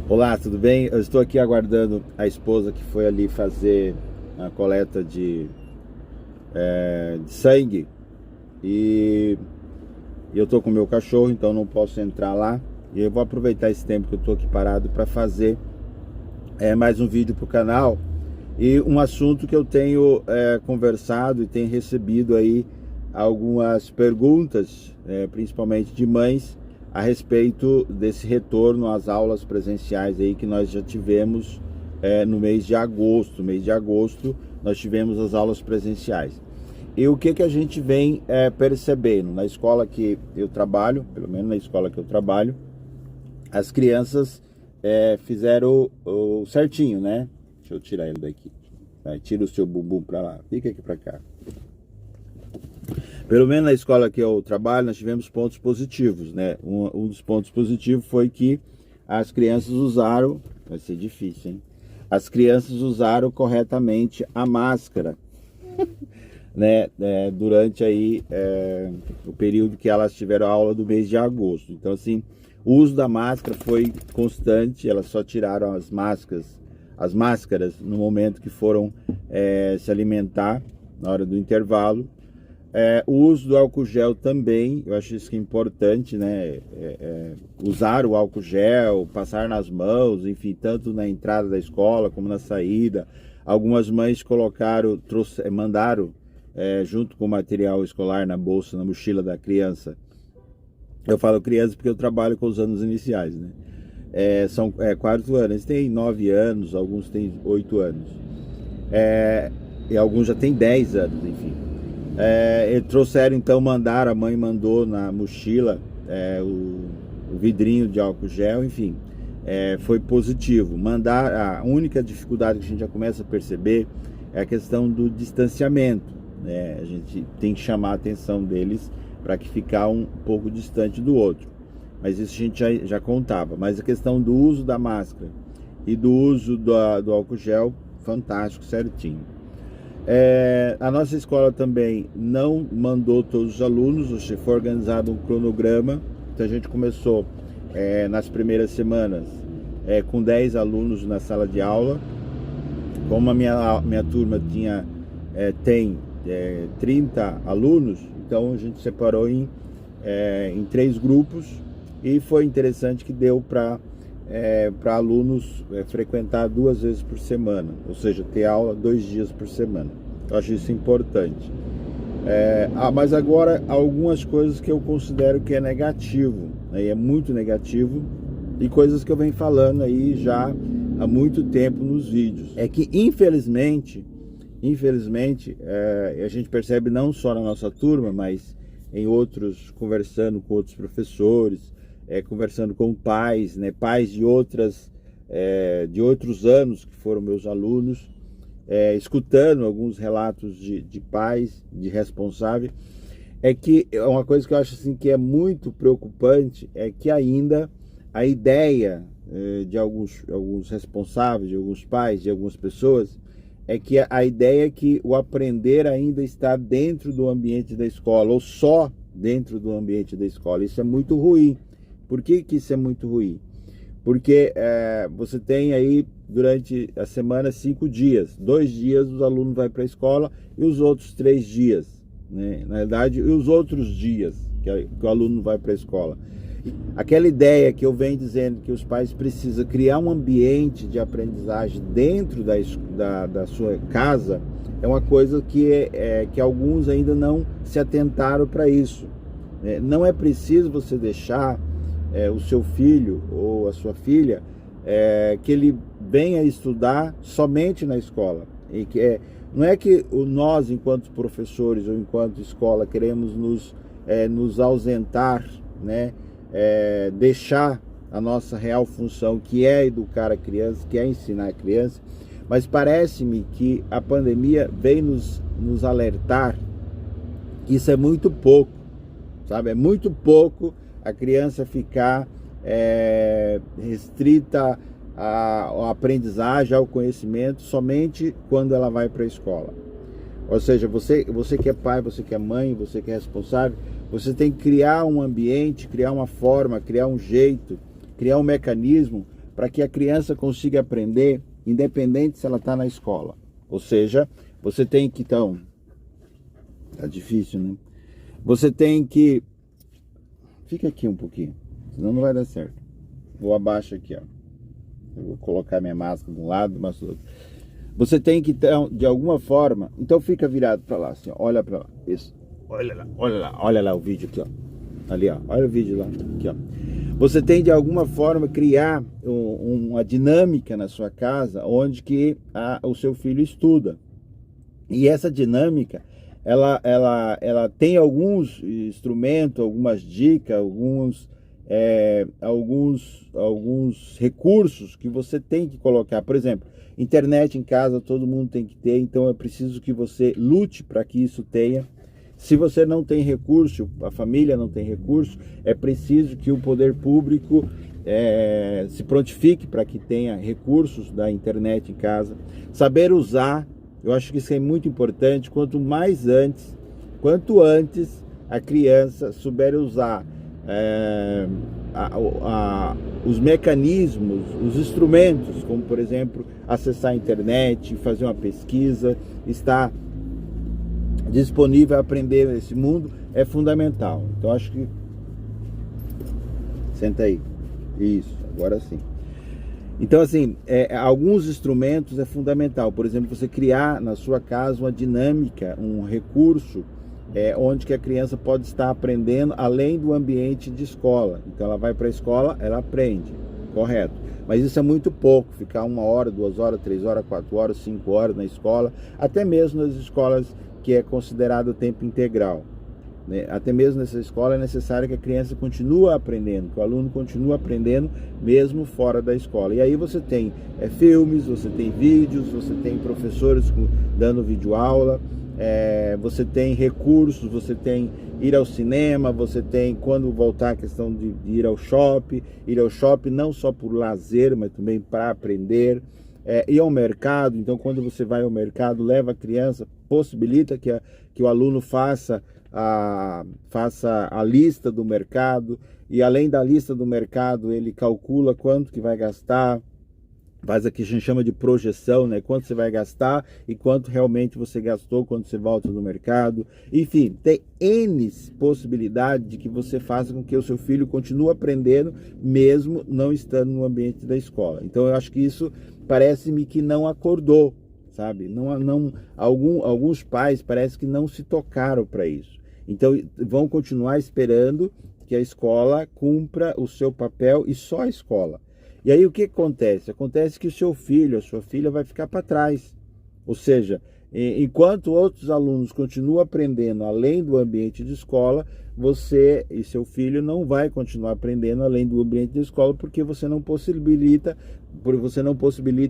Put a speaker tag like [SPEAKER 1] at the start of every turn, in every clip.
[SPEAKER 1] Olá, tudo bem? Eu estou aqui aguardando a esposa que foi ali fazer a coleta de sangue e eu estou com o meu cachorro, então não posso entrar lá. E eu vou aproveitar esse tempo que eu estou aqui parado para fazer mais um vídeo para o canal e um assunto que eu tenho conversado e tenho recebido aí algumas perguntas, principalmente de mães, a respeito desse retorno às aulas presenciais aí que nós já tivemos no mês de agosto. No mês de agosto nós tivemos as aulas presenciais. E o que a gente vem percebendo? Na escola que eu trabalho, pelo menos na escola que eu trabalho, as crianças fizeram o certinho, né? Deixa eu tirar ele daqui. Tira o seu bumbum pra lá, fica aqui pra cá. Pelo menos na escola que eu trabalho, nós tivemos pontos positivos, né? Um dos pontos positivos foi que as crianças usaram, vai ser difícil, hein? As crianças usaram corretamente a máscara, né? Durante aí o período que elas tiveram aula do mês de agosto. Então, assim, o uso da máscara foi constante, elas só tiraram as máscaras no momento que foram se alimentar, na hora do intervalo. O uso do álcool gel também, eu acho isso que é importante, né? Usar o álcool gel, passar nas mãos, enfim, tanto na entrada da escola como na saída. Algumas mães mandaram junto com o material escolar na bolsa, na mochila da criança. Eu falo criança porque eu trabalho com os anos iniciais, né? São 4 anos, eles têm 9 anos, alguns têm 8 anos. E alguns já têm 10 anos, enfim. Trouxeram, então, a mãe mandou na mochila o vidrinho de álcool gel, enfim, foi positivo. A única dificuldade que a gente já começa a perceber é a questão do distanciamento, né? A gente tem que chamar a atenção deles para que ficar um pouco distante do outro, mas isso a gente já contava. Mas a questão do uso da máscara e do uso do álcool gel, fantástico, certinho. A nossa escola também não mandou todos os alunos, foi organizado um cronograma. Então a gente começou nas primeiras semanas com 10 alunos na sala de aula. Como a minha turma tem 30 alunos, então a gente separou em 3 grupos e foi interessante que deu para alunos frequentar 2 vezes por semana, ou seja, ter aula 2 dias por semana. Eu acho isso importante. Mas agora, algumas coisas que eu considero que é negativo, né? E é muito negativo, e coisas que eu venho falando aí já há muito tempo nos vídeos. É que, infelizmente, a gente percebe não só na nossa turma, mas em outros, conversando com outros professores, conversando com pais, né, pais de outros anos que foram meus alunos, escutando alguns relatos de pais, de responsáveis, que é uma coisa que eu acho assim que é muito preocupante, é que ainda a ideia de alguns responsáveis, de alguns pais, de algumas pessoas, é que a ideia é que o aprender ainda está dentro do ambiente da escola, ou só dentro do ambiente da escola. Isso é muito ruim. Por que isso é muito ruim? Porque você tem aí, durante a semana, 5 dias. 2 dias os alunos vão para a escola e os outros 3 dias, né? Na verdade, e os outros dias que o aluno vai para a escola. Aquela ideia que eu venho dizendo que os pais precisam criar um ambiente de aprendizagem dentro da sua casa, é uma coisa que alguns ainda não se atentaram para isso. Não é preciso você deixar o seu filho ou a sua filha que ele venha estudar somente na escola. E não é que nós, enquanto professores ou enquanto escola, queremos nos ausentar, né? Deixar a nossa real função, que é educar a criança, que é ensinar a criança. Mas parece-me que a pandemia veio nos alertar que isso é muito pouco, sabe? É muito pouco a criança ficar restrita à aprendizagem, ao conhecimento, somente quando ela vai para a escola. Ou seja, você que é pai, você que é mãe, você que é responsável, você tem que criar um ambiente, criar uma forma, criar um jeito, criar um mecanismo para que a criança consiga aprender, independente se ela está na escola. Ou seja, você tem que, então, tá difícil, né? Você tem que, fica aqui um pouquinho, senão não vai dar certo. Vou abaixo aqui, ó. Eu vou colocar minha máscara de um lado, mas do outro. Você tem que, então, de alguma forma, então fica virado para lá, assim, ó, olha para lá, isso, olha lá o vídeo aqui, ó, ali, ó, olha o vídeo lá, aqui, ó. Você tem de alguma forma criar uma dinâmica na sua casa onde que o seu filho estuda. E essa dinâmica, ela tem alguns instrumentos, algumas dicas, alguns recursos que você tem que colocar. Por exemplo, internet em casa todo mundo tem que ter, então é preciso que você lute para que isso tenha. Se você não tem recurso, a família não tem recurso, é preciso que o poder público se prontifique para que tenha recursos da internet em casa. Saber usar, eu acho que isso é muito importante. Quanto antes a criança souber usar os mecanismos, os instrumentos, como por exemplo acessar a internet, fazer uma pesquisa, estar disponível a aprender nesse mundo, é fundamental. Então acho que, senta aí, isso, agora sim. Então assim, alguns instrumentos é fundamental. Por exemplo, você criar na sua casa uma dinâmica, um recurso onde que a criança pode estar aprendendo além do ambiente de escola. Então ela vai para a escola, ela aprende, correto. Mas isso é muito pouco, ficar 1 hora, 2 horas, 3 horas, 4 horas, 5 horas na escola, até mesmo nas escolas que é considerado tempo integral, né? Até mesmo nessa escola é necessário que a criança continue aprendendo, que o aluno continue aprendendo mesmo fora da escola. E aí você tem filmes, você tem vídeos, você tem professores dando videoaula, você tem recursos, você tem ir ao cinema, você tem, quando voltar a questão de ir ao shopping não só por lazer, mas também para aprender. Ir ao mercado, então quando você vai ao mercado, leva a criança, possibilita que o aluno faça a lista do mercado, e além da lista do mercado, ele calcula quanto que vai gastar, faz aqui a gente chama de projeção, né? Quanto você vai gastar e quanto realmente você gastou quando você volta do mercado. Enfim, tem N possibilidades de que você faça com que o seu filho continue aprendendo, mesmo não estando no ambiente da escola. Então eu acho que isso parece-me que não acordou, sabe? Alguns pais parece que não se tocaram para isso. Então vão continuar esperando que a escola cumpra o seu papel, e só a escola. E aí o que acontece? Acontece que o seu filho, a sua filha vai ficar para trás. Ou seja, enquanto outros alunos continuam aprendendo além do ambiente de escola, você e seu filho não vai continuar aprendendo além do ambiente de escola, porque você não possibilita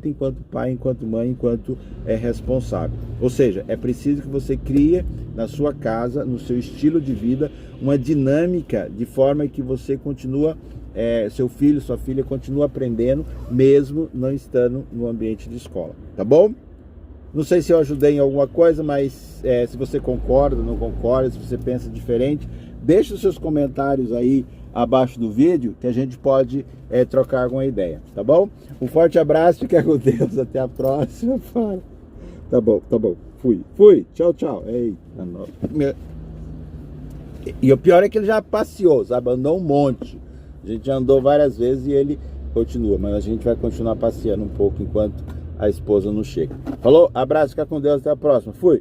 [SPEAKER 1] enquanto pai, enquanto mãe, enquanto responsável. Ou seja, é preciso que você crie na sua casa, no seu estilo de vida, uma dinâmica de forma que você continua, seu filho, sua filha continua aprendendo, mesmo não estando no ambiente de escola, tá bom? Não sei se eu ajudei em alguma coisa, mas se você concorda, não concorda, se você pensa diferente, deixe os seus comentários aí abaixo do vídeo, que a gente pode trocar alguma ideia, tá bom? Um forte abraço, fica com Deus, até a próxima. Tá bom, fui, tchau. Eita, e o pior é que ele já passeou, sabe? Andou um monte. A gente já andou várias vezes e ele continua, mas a gente vai continuar passeando um pouco enquanto a esposa não chega. Falou? Abraço, fica com Deus, até a próxima. Fui!